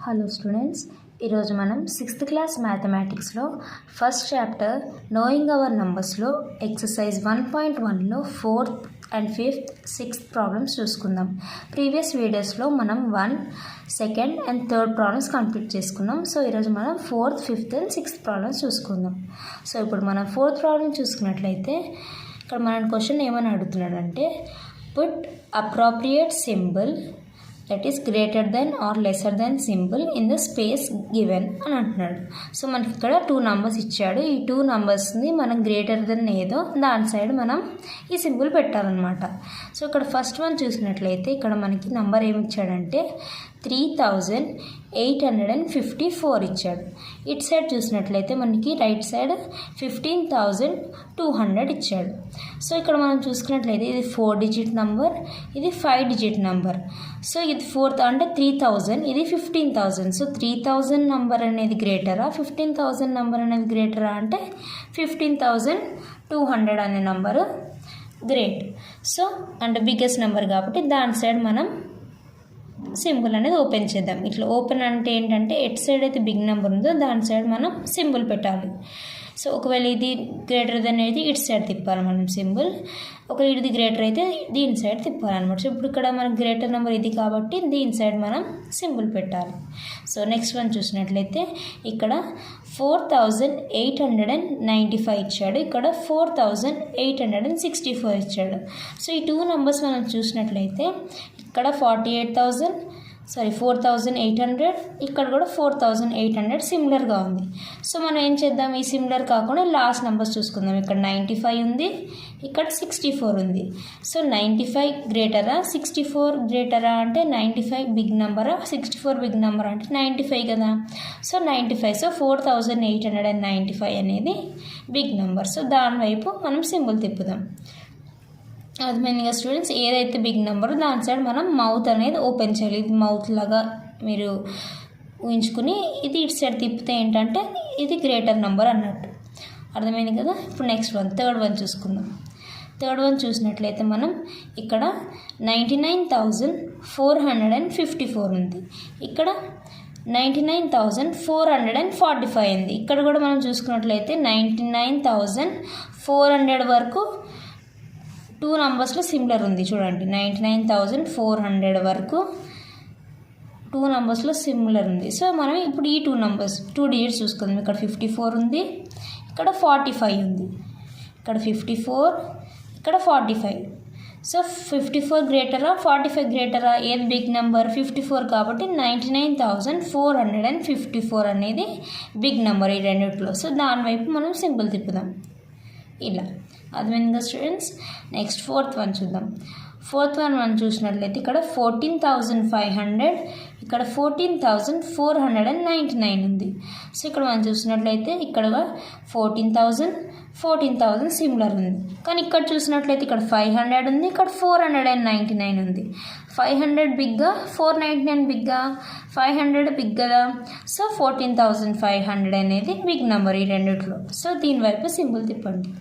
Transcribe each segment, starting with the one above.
Hello students, ఈరోజు మనం 6th class మ్యాథమెటిక్స్లో ఫస్ట్ చాప్టర్ నోయింగ్ అవర్ నంబర్స్లో ఎక్సర్సైజ్ 1.1లో 4th and 5th 6th problems చూసుకుందాం. ప్రీవియస్ వీడియోస్లో మనం 1, 2nd and 3rd problems complete చేసుకున్నాం. సో ఈరోజు మనం 4th, 5th and 6th problems చూసుకుందాం. సో ఇప్పుడు మనం 4th ప్రాబ్లమ్ చూసుకున్నట్లయితే ఇక్కడ మన క్వశ్చన్ ఏమని అడుగుతున్నాడంటే put appropriate symbol that is greater than or lesser than symbol in the space given అని అంటున్నాడు. సో మనకి ఇక్కడ 2 numbers ఇచ్చాడు. ఈ 2 numbersని మనం గ్రేటర్ దెన్ ఏదో దాని సైడ్ మనం ఈ సింబల్ పెట్టాలన్నమాట. సో ఇక్కడ ఫస్ట్ వన్ చూసినట్లయితే ఇక్కడ మనకి నంబర్ ఏమి ఇచ్చాడంటే 3854 ఇచ్చాడు. ఇట్ సైడ్ చూసినట్లయితే మనకి రైట్ సైడ్ 15,200 ఇచ్చాడు. సో ఇక్కడ మనం చూసుకున్నట్లయితే ఇది 4 digit నెంబర్, ఇది 5 digit నెంబర్. సో ఇది 4th అంటే 3000, ఇది 15,000. సో 3000 నెంబర్ అనేది గ్రేటరా 15,000 నెంబర్ అనేది గ్రేటరా అంటే 15,200 అనే నెంబరు గ్రేట్. సో అంటే బిగ్గెస్ట్ నెంబర్ కాబట్టి దాని సైడ్ మనం సింబల్ అనేది ఓపెన్ చేద్దాం. ఇట్లా ఓపెన్ అంటే ఏంటంటే ఎట్ సైడ్ అయితే బిగ్ నెంబర్ ఉందో దాని సైడ్ మనం సింబల్ పెట్టాలి. సో ఒకవేళ ఇది గ్రేటర్ దెన్ అయితే ఇటు సైడ్ తిప్పాలి మనం సింబల్, ఒకవేళ ఇది గ్రేటర్ అయితే దీని సైడ్ తిప్పాలన్నమాట. సో ఇప్పుడు ఇక్కడ మనకు గ్రేటర్ నెంబర్ ఇది కాబట్టి దీని సైడ్ మనం సింబల్ పెట్టాలి. సో నెక్స్ట్ వన్ చూసినట్లయితే ఇక్కడ 4,895 ఇచ్చాడు, ఇక్కడ 4,864 ఇచ్చాడు. సో ఈ 2 numbers మనం చూసినట్లయితే ఇక్కడ 4,800, ఇక్కడ కూడా 4,800 సిమిలర్గా ఉంది. సో మనం ఏం చేద్దాం, ఈ సిమిలర్ కాకుండా లాస్ట్ నెంబర్స్ చూసుకుందాం. ఇక్కడ 95 ఉంది, ఇక్కడ 64 ఉంది. సో 95 గ్రేటరా 64 గ్రేటరా అంటే 95 బిగ్ నెంబరా 64 బిగ్ నెంబర్ అంటే 95 కదా. సో 95, సో 4,895 అనేది బిగ్ నెంబర్. సో దాని వైపు మనం సింబల్ తిప్పుదాం. అర్థమైందిగా స్టూడెంట్స్, ఏదైతే బిగ్ నెంబర్ దాని సైడ్ మనం మౌత్ అనేది ఓపెన్ చేయాలి. ఇది మౌత్ లాగా మీరు ఊహించుకుని ఇది ఇటు సైడ్ తిప్పితే ఏంటంటే ఇది గ్రేటర్ నెంబర్ అన్నట్టు. అర్థమైంది కదా. ఇప్పుడు నెక్స్ట్ వన్ థర్డ్ వన్ చూసుకుందాం. థర్డ్ వన్ చూసినట్లయితే మనం ఇక్కడ 99,454 ఉంది, ఇక్కడ 99,445 ఉంది. ఇక్కడ కూడా మనం చూసుకున్నట్లయితే 99,400 వరకు 2 numbers సిమిలర్ ఉంది. చూడండి 99,400 వరకు 2 numbers సిమిలర్ ఉంది. సో మనం ఇప్పుడు ఈ 2 numbers 2 digits చూసుకుందాం. ఇక్కడ 54 ఉంది, ఇక్కడ 45 ఉంది. ఇక్కడ 54, ఇక్కడ 45. సో 54 గ్రేటరా 45 గ్రేటరా, ఏది బిగ్ నెంబర్ 54 కాబట్టి 99,454 అనేది బిగ్ నెంబర్ ఈ రెండిట్లో. సో దానివైపు మనం సింబల్ తిప్పుదాం ఇలా. అర్థమైందా స్టూడెంట్స్. నెక్స్ట్ 4th వన్ చూద్దాం. 4th వన్ మనం చూసినట్లయితే ఇక్కడ 14,500, ఇక్కడ 14,499 ఉంది. సో ఇక్కడ మనం చూసినట్లయితే ఇక్కడ 14,000 సిమిలర్ ఉంది. కానీ ఇక్కడ చూసినట్లయితే ఇక్కడ 500 ఉంది, ఇక్కడ 499 ఉంది. 500 బిగ్గా 499 బిగ్గా, 500 బిగ్ కదా. సో 14,500 అనేది బిగ్ నెంబర్ ఈ రెండిట్లో. సో దీనివైపు సింబల్ తిప్పండి.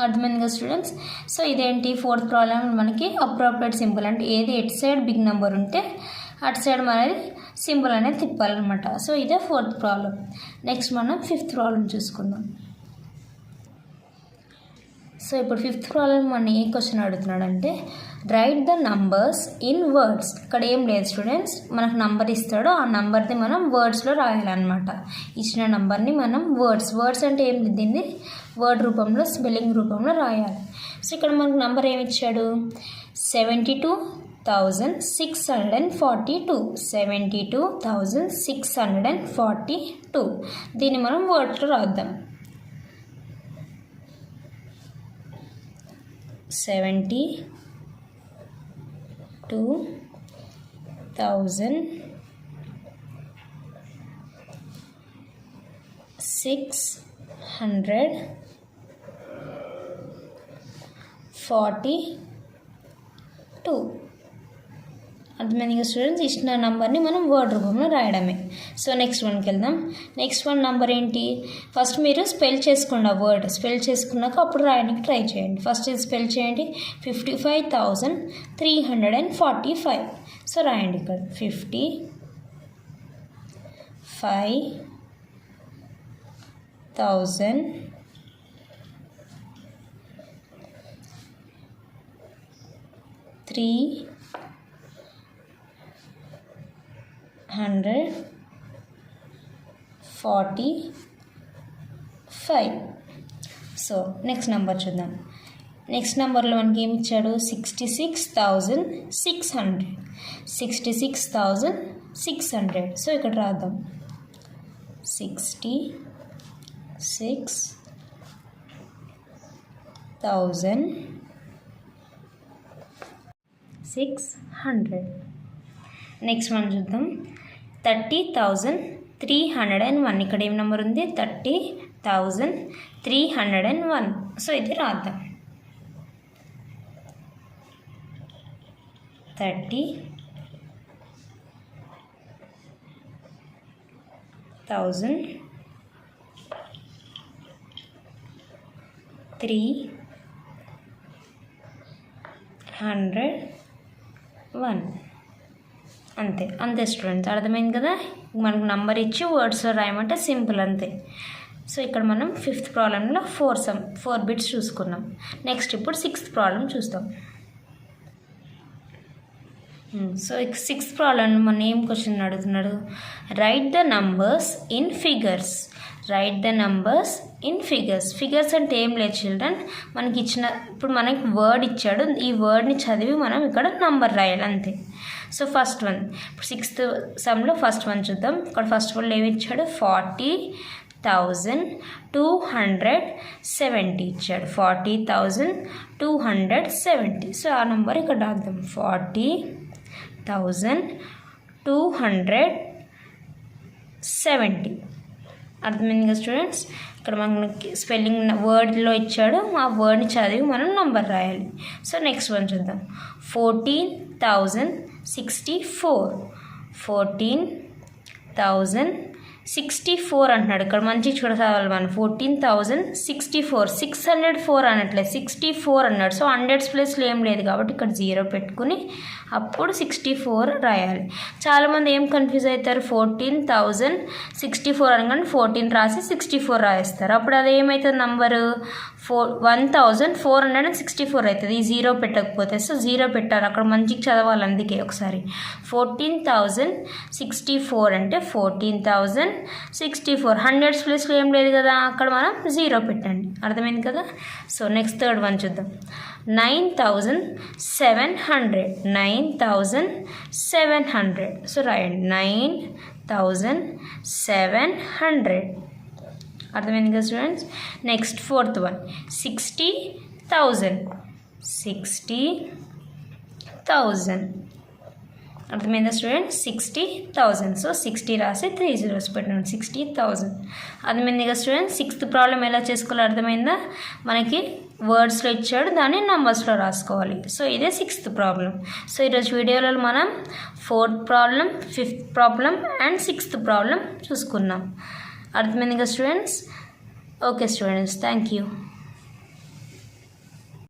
అర్థమైందిగా స్టూడెంట్స్. సో ఇదేంటి 4th ప్రాబ్లం మనకి అప్రోప్రియేట్ సింబల్ అంటే ఏది ఎట్ సైడ్ బిగ్ నెంబర్ ఉంటే అటు సైడ్ మనది సింబల్ అనేది తిప్పాలన్నమాట. సో ఇదే 4th ప్రాబ్లం. నెక్స్ట్ మనం 5th ప్రాబ్లం చూసుకుందాం. సో ఇప్పుడు 5th ప్రాబ్లం మన ఏ క్వశ్చన్ అడుగుతున్నాడంటే write the numbers in words. ఇక్కడ ఏం లేదు స్టూడెంట్స్, మనకు నంబర్ ఇస్తాడో ఆ నంబర్ని మనం వర్డ్స్లో రాయాలన్నమాట. ఇచ్చిన నంబర్ని మనం వర్డ్స్ అంటే ఏం దీన్ని వర్డ్ రూపంలో స్పెల్లింగ్ రూపంలో రాయాలి. సో ఇక్కడ మనకు నంబర్ ఏమి ఇచ్చాడు 72,642, 72,642. దీన్ని మనం వర్డ్స్లో రాద్దాం. 72,642. అర్థమైంది స్టూడెంట్స్, ఇచ్చిన నెంబర్ని మనం వర్డ్ రూపంలో రాయడమే. సో నెక్స్ట్ వన్కి వెళ్దాం. నెక్స్ట్ వన్ నెంబర్ ఏంటి, ఫస్ట్ మీరు స్పెల్ చేసుకోండి. ఆ వర్డ్ స్పెల్ చేసుకున్నాక అప్పుడు రాయడానికి ట్రై చేయండి. ఫస్ట్ స్పెల్ చేయండి 55,345. సో రాయండి ఇక్కడ 55 5,000 345. సో నెక్స్ట్ నెంబర్ చూద్దాం. నెక్స్ట్ నెంబర్లో మనకి ఏమి ఇచ్చాడు? 66,600. సో ఇక్కడ రాద్దాం. 66,600. నెక్స్ట్ మనం చూద్దాం. 30,301. ఇక్కడ ఏం నెంబర్ ఉంది? 30,301. సో ఇది రాద్దాం. 30,301. అంతే స్టూడెంట్స్, అర్థమైంది కదా? మనకు నంబర్ ఇచ్చి వర్డ్స్లో రాయమంటే సింపుల్, అంతే. సో ఇక్కడ మనం 5th ప్రాబ్లంలో 4 బిట్స్ చూసుకున్నాం. నెక్స్ట్ ఇప్పుడు 6th ప్రాబ్లం చూస్తాం. సో 6th ప్రాబ్లం మన ఏం క్వశ్చన్ అడుగుతున్నాడు? Right the numbers in figures. Figures అంటే ఏం లేదు చిల్డ్రన్, మనకి ఇప్పుడు మనకి వర్డ్ ఇచ్చాడు, ఈ వర్డ్ని చదివి మనం ఇక్కడ నంబర్ రాయాలి, అంతే. సో ఫస్ట్ వన్, ఇప్పుడు 6th సమ్లో ఫస్ట్ వన్ చూద్దాం. ఇక్కడ ఫస్ట్ వన్ ఏమి ఇచ్చాడు? 40,270 ఇచ్చాడు. 40,270. సో ఆ నెంబర్ ఇక్కడ రాద్దాం. 40,270. అర్థమైంది కదా స్టూడెంట్స్? ఇక్కడ మనకి స్పెల్లింగ్ వర్డ్లో ఇచ్చాడు, ఆ వర్డ్ని చదివి మనం నంబర్ రాయాలి. సో నెక్స్ట్ వన్ చూద్దాం. 14,064. 14,064 అంటున్నాడు. ఇక్కడ మంచి చదవాలి మనం. 14,064. 604 అనట్లేదు, 64 అన్నాడు. సో 100s ప్లేస్లో ఏం లేదు కాబట్టి ఇక్కడ 0 పెట్టుకుని అప్పుడు 64 రాయాలి. చాలామంది ఏం కన్ఫ్యూజ్ అవుతారు? 14,064 అనగానే 14 రాసి 64 రాయిస్తారు. అప్పుడు అది ఏమవుతుంది? నంబరు 1464 అవుతుంది. ఈ 0 పెట్టకపోతే. సో 0 పెట్టాలి, అక్కడ మంచిగా చదవాలి. అందుకే ఒకసారి 14,064 అంటే 14,064. 100s ప్లేస్లో ఏం లేదు కదా, అక్కడ మనం 0 పెట్టండి. అర్థమైంది కదా? సో నెక్స్ట్ థర్డ్ వన్ చూద్దాం. 9,700. 9,700. సో రాయండి 9,700. అర్థమైంది కదా స్టూడెంట్స్? Next fourth one 60,000. 60,000. అర్థమైందా స్టూడెంట్స్? 60,000. సో 60 రాసి 3 zeros పెట్టండి. 60,000. అర్థమైంది కదా స్టూడెంట్స్? 6th ప్రాబ్లం ఎలా చేసుకోవాలో అర్థమైందా? మనకి వర్డ్స్లో ఇచ్చాడు, దాన్ని నంబర్స్లో రాసుకోవాలి. సో ఇదే 6th ప్రాబ్లం. సో ఈరోజు వీడియోలో మనం 4th problem, 5th problem and 6th problem చూసుకున్నాం. అర్థమైంది కదా students? Okay students, thank you.